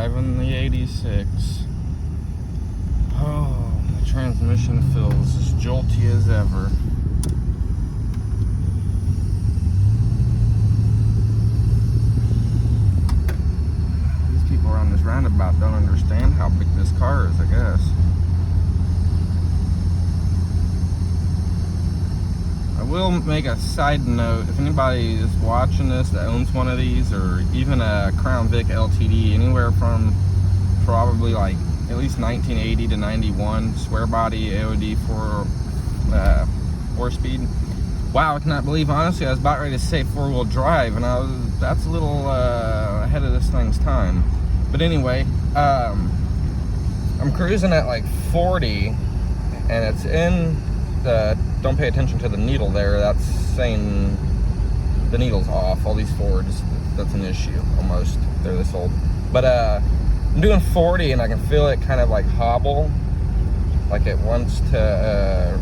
driving the 86. Oh, the transmission feels as jolty as ever. These people around this roundabout don't understand how big this car is, I guess. I will make a side note, if anybody is watching this that owns one of these, or even a Crown Vic LTD, anywhere from probably like at least 1980 to 91, square body AOD for 4-speed. Wow, I cannot believe, honestly, I was about ready to say 4-wheel drive, and that's a little ahead of this thing's time. But anyway, I'm cruising at like 40, and it's in the, don't pay attention to the needle there, that's saying the needle's off. All these Fords, that's an issue almost, they're this old. But I'm doing 40 and I can feel it kind of like hobble, like it wants to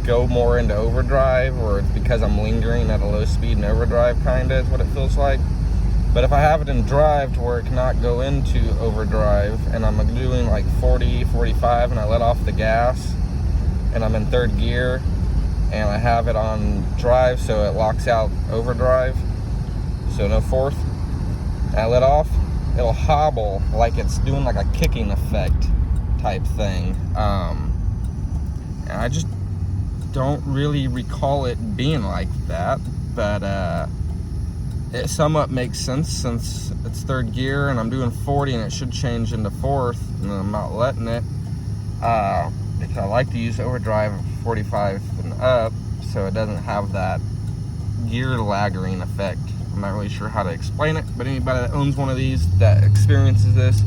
go more into overdrive, or it's because I'm lingering at a low speed in overdrive, kind of is what it feels like. But if I have it in drive to where it cannot go into overdrive, and I'm doing like 40, 45, and I let off the gas, and I'm in third gear, and I have it on drive so it locks out overdrive, so no fourth, and I let off, it'll hobble like it's doing like a kicking effect type thing. And I just don't really recall it being like that, but it somewhat makes sense since it's third gear and I'm doing 40 and it should change into fourth, and I'm not letting it. Because I like to use overdrive 45 and up, so it doesn't have that gear laggering effect. I'm not really sure how to explain it, but anybody that owns one of these that experiences this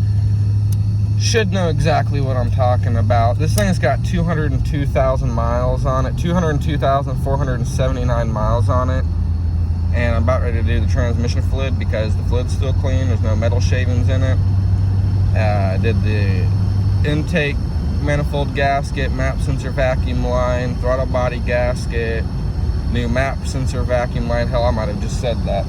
should know exactly what I'm talking about. This thing's got 202,000 miles on it, 202,479 miles on it, and I'm about ready to do the transmission fluid because the fluid's still clean, there's no metal shavings in it. I did the intake manifold gasket, map sensor vacuum line, throttle body gasket, new map sensor vacuum line, hell I might have just said that,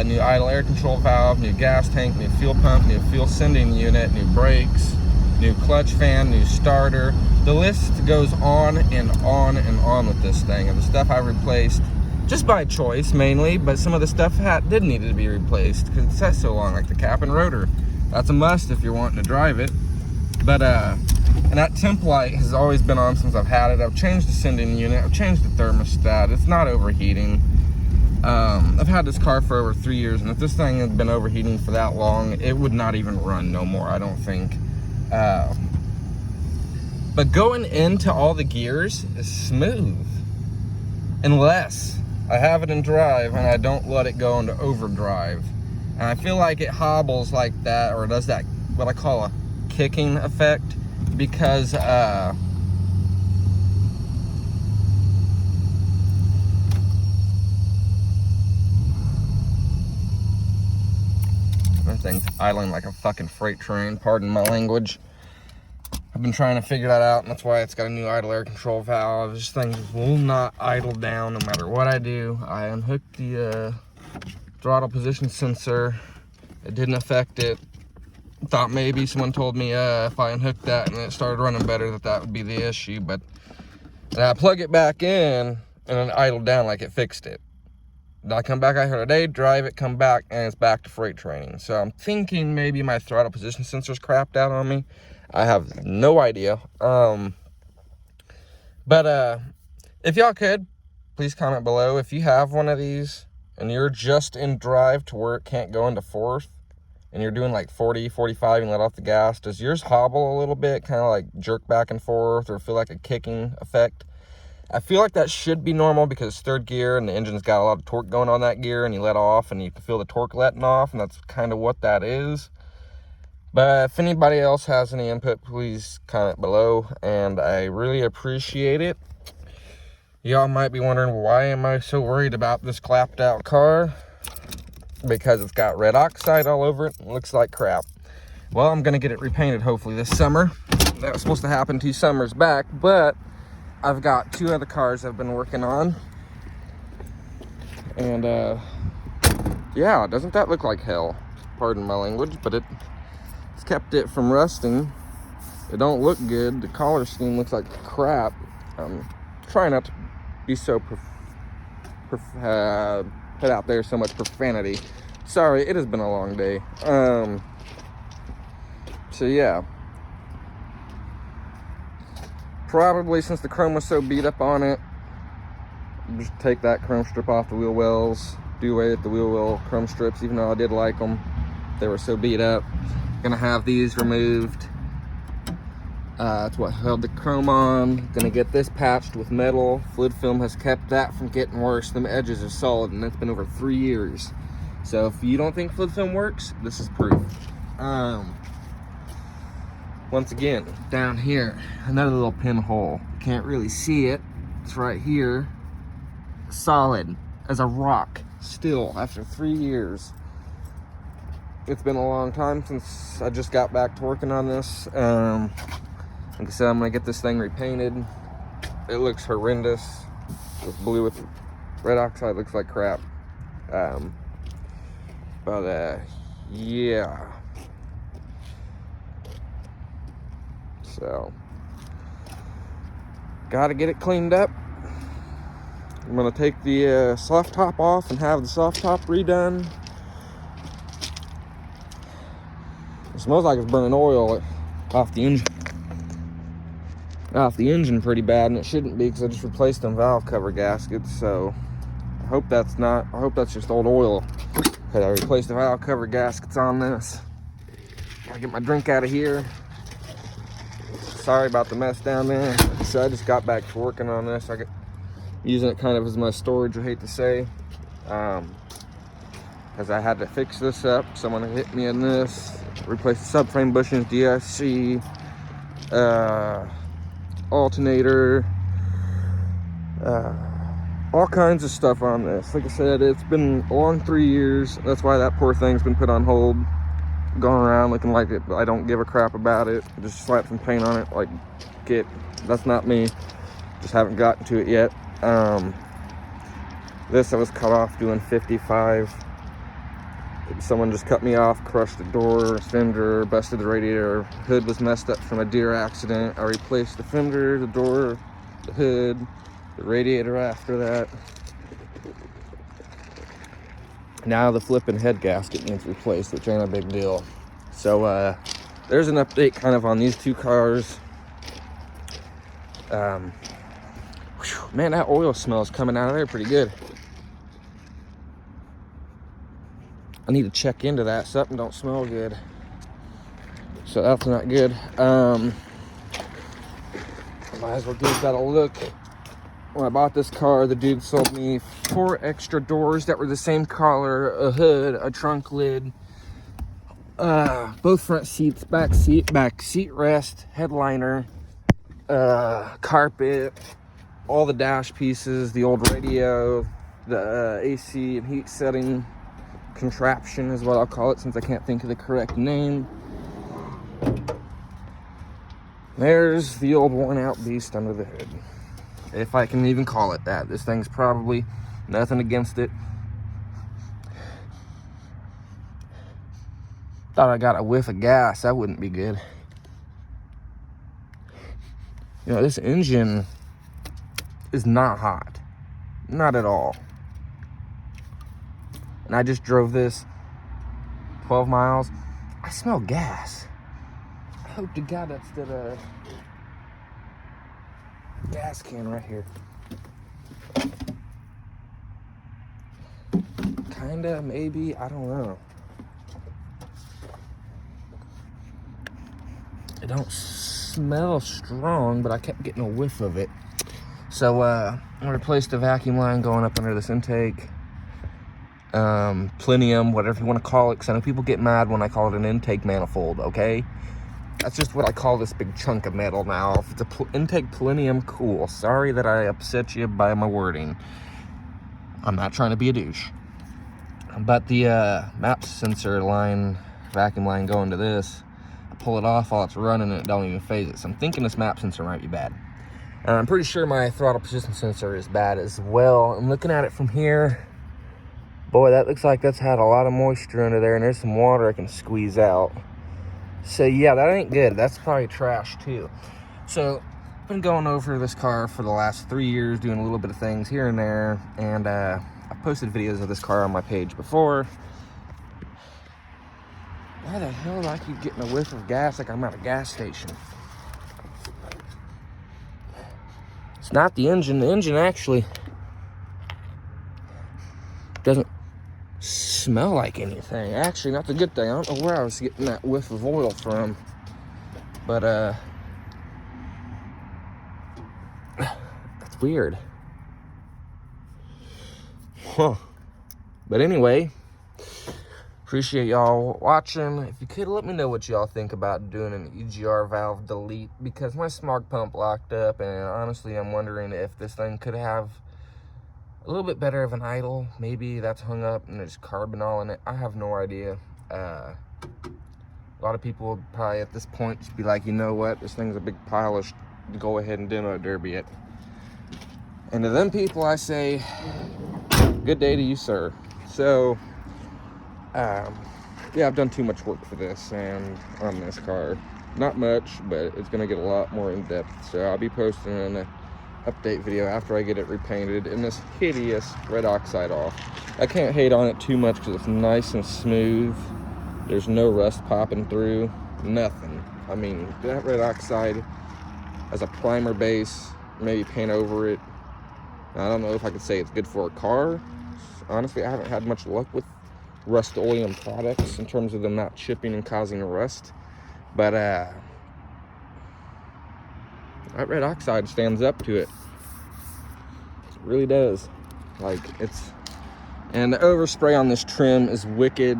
new idle air control valve, new gas tank, new fuel pump, new fuel sending unit, new brakes, new clutch fan, new starter. The list goes on and on and on with this thing, and the stuff I replaced just by choice mainly, but some of the stuff did need to be replaced because it sat so long, like the cap and rotor. That's a must if you're wanting to drive it. But and that temp light has always been on since I've had it. I've changed the sending unit, I've changed the thermostat, it's not overheating. I've had this car for over 3 years, and if this thing had been overheating for that long, it would not even run no more, I don't think. But going into all the gears is smooth, unless I have it in drive and I don't let it go into overdrive. And I feel like it hobbles like that, or does that, what I call a kicking effect, because that thing's idling like a fucking freight train, pardon my language. I've been trying to figure that out, and that's why it's got a new idle air control valve. This thing will not idle down no matter what I do. I unhooked the throttle position sensor. It didn't affect it. Thought maybe someone told me if I unhooked that and it started running better that would be the issue, but then I plug it back in and it idled down like it fixed it. Then I come back out here today, drive it, come back, and it's back to freight training. So I'm thinking maybe my throttle position sensor's crapped out on me. I have no idea. But if y'all could, please comment below if you have one of these and you're just in drive to where it can't go into fourth, and you're doing like 40, 45 and let off the gas. Does yours hobble a little bit, kind of like jerk back and forth, or feel like a kicking effect? I feel like that should be normal because it's third gear and the engine's got a lot of torque going on that gear, and you let off and you can feel the torque letting off, and that's kind of what that is. But if anybody else has any input, please comment below, and I really appreciate it. Y'all might be wondering, why am I so worried about this clapped out car? Because it's got red oxide all over it and looks like crap. Well, I'm gonna get it repainted hopefully this summer. That was supposed to happen 2 summers back, but I've got 2 other cars I've been working on, and yeah, doesn't that look like hell? Pardon my language, but It's kept it from rusting. It don't look good. The collar scheme looks like crap. Try not to be so put out there so much profanity. Sorry, it has been a long day. So yeah, probably since the chrome was so beat up on it, just take that chrome strip off the wheel wells, do away with the wheel well chrome strips, even though I did like them. They were so beat up. Gonna have these removed. That's what held the chrome on. Gonna get this patched with metal. Fluid film has kept that from getting worse. Them edges are solid, and it's been over 3 years. So if you don't think fluid film works, this is proof. Once again, down here, another little pinhole. Can't really see it. It's right here. Solid as a rock, still after 3 years. It's been a long time since I just got back to working on this. Like I said, I'm gonna get this thing repainted. It looks horrendous. With blue with red oxide, looks like crap. Yeah. So, gotta get it cleaned up. I'm gonna take the soft top off and have the soft top redone. It smells like it's burning oil off the engine pretty bad, and it shouldn't be because I just replaced them valve cover gaskets. So I hope that's just old oil, because I replaced the valve cover gaskets on this. Gotta get my drink out of here. Sorry about the mess down there. So I just got back to working on this. Using it kind of as my storage, I hate to say, because I had to fix this up. Someone hit me in this, replace the subframe bushings, DSC, alternator, all kinds of stuff on this. Like I said, it's been a long 3 years. That's why that poor thing's been put on hold, going around looking like it. I don't give a crap about it. Just slap some paint on it. Like, that's not me. Just haven't gotten to it yet. This I was cut off doing 55. Someone just cut me off, crushed the door, fender, busted the radiator. Hood was messed up from a deer accident. I replaced the fender, the door, the hood, the radiator after that. Now the flipping head gasket needs replaced, which ain't a big deal. So there's an update kind of on these two cars. Man, that oil smell is coming out of there pretty good. I need to check into that. Something don't smell good. So that's not good. Might as well give that a look. When I bought this car, the dude sold me 4 extra doors that were the same color, a hood, a trunk lid, both front seats, back seat rest, headliner, carpet, all the dash pieces, the old radio, the AC and heat setting contraption is what I'll call it, since I can't think of the correct name. There's the old worn out beast under the hood, if I can even call it that. This thing's probably nothing against it. Thought I got a whiff of gas. That wouldn't be good. You know, this engine is not hot. Not at all. And I just drove this 12 miles. I smell gas. I hope to God that's the gas can right here. Kinda, maybe, I don't know. It don't smell strong, but I kept getting a whiff of it. So I replaced the vacuum line going up under this intake. Plinium, whatever you want to call it, because I know people get mad when I call it an intake manifold. Okay, that's just what I call this big chunk of metal now. If it's a intake plinium, cool. Sorry that I upset you by my wording. I'm not trying to be a douche. But the map sensor line, vacuum line going to this, I pull it off while it's running and it don't even phase it. So I'm thinking this map sensor might be bad. I'm pretty sure my throttle position sensor is bad as well. I'm looking at it from here. Boy, that looks like that's had a lot of moisture under there, and there's some water I can squeeze out. So yeah, that ain't good. That's probably trash too. So I've been going over this car for the last 3 years, doing a little bit of things here and there, and I've posted videos of this car on my page before. Why the hell do I keep getting a whiff of gas like I'm at a gas station? It's not the engine. The engine actually doesn't smell like anything. Actually, that's a good thing. I don't know where I was getting that whiff of oil from, but that's weird. Huh. But anyway, appreciate y'all watching. If you could, let me know what y'all think about doing an EGR valve delete, because my smog pump locked up, and honestly, I'm wondering if this thing could have a little bit better of an idle. Maybe that's hung up and there's carbon all in it. I have no idea. A lot of people would probably at this point just be like, you know what, this thing's a big pile of go ahead and demo derby it. And to them people, I say, good day to you, sir. So, yeah, I've done too much work for this and on this car. Not much, but it's gonna get a lot more in depth. So I'll be posting an update video after I get it repainted in this hideous red oxide off. I can't hate on it too much because it's nice and smooth. There's no rust popping through, nothing. I mean, that red oxide as a primer base, maybe paint over it. I don't know if I could say it's good for a car. Honestly, I haven't had much luck with Rust-Oleum products in terms of them not chipping and causing rust. But that red oxide stands up to it. It really does. Like, it's... And the overspray on this trim is wicked.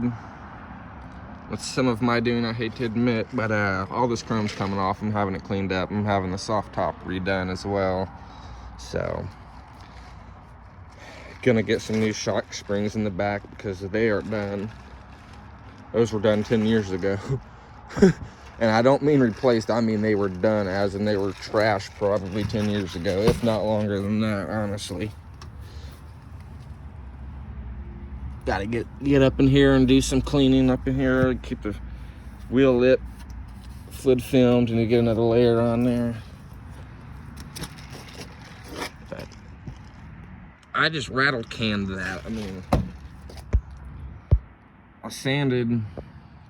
It's some of my doing, I hate to admit, but all this chrome's coming off. I'm having it cleaned up. I'm having the soft top redone as well. So, gonna get some new shock springs in the back because they are done. Those were done 10 years ago. And I don't mean replaced, I mean they were done, as in they were trashed probably 10 years ago, if not longer than that, honestly. Gotta get up in here and do some cleaning up in here, keep the wheel lip fluid filmed, and you get another layer on there. But I just rattled canned that. I mean, I sanded.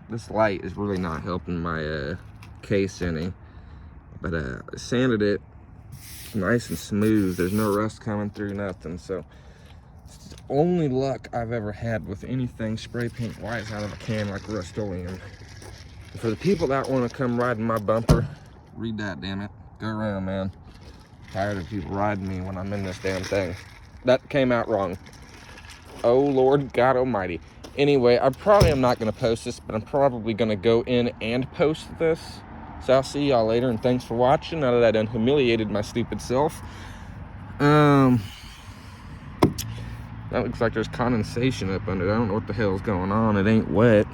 This light is really not helping my case any, but I sanded it nice and smooth. There's no rust coming through, nothing. So it's the only luck I've ever had with anything spray paint wise out of a can like Rust-Oleum. For the people that want to come riding my bumper, read that, damn it. Go around, man. Tired of people riding me when I'm in this damn thing. That came out wrong. Oh Lord God Almighty. Anyway, I probably am not going to post this, but I'm probably going to go in and post this. So I'll see y'all later, and thanks for watching. Now that I done humiliated my stupid self. That looks like there's condensation up under it. I don't know what the hell's going on. It ain't wet.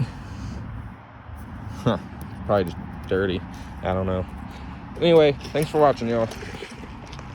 Huh. Probably just dirty. I don't know. Anyway, thanks for watching, y'all.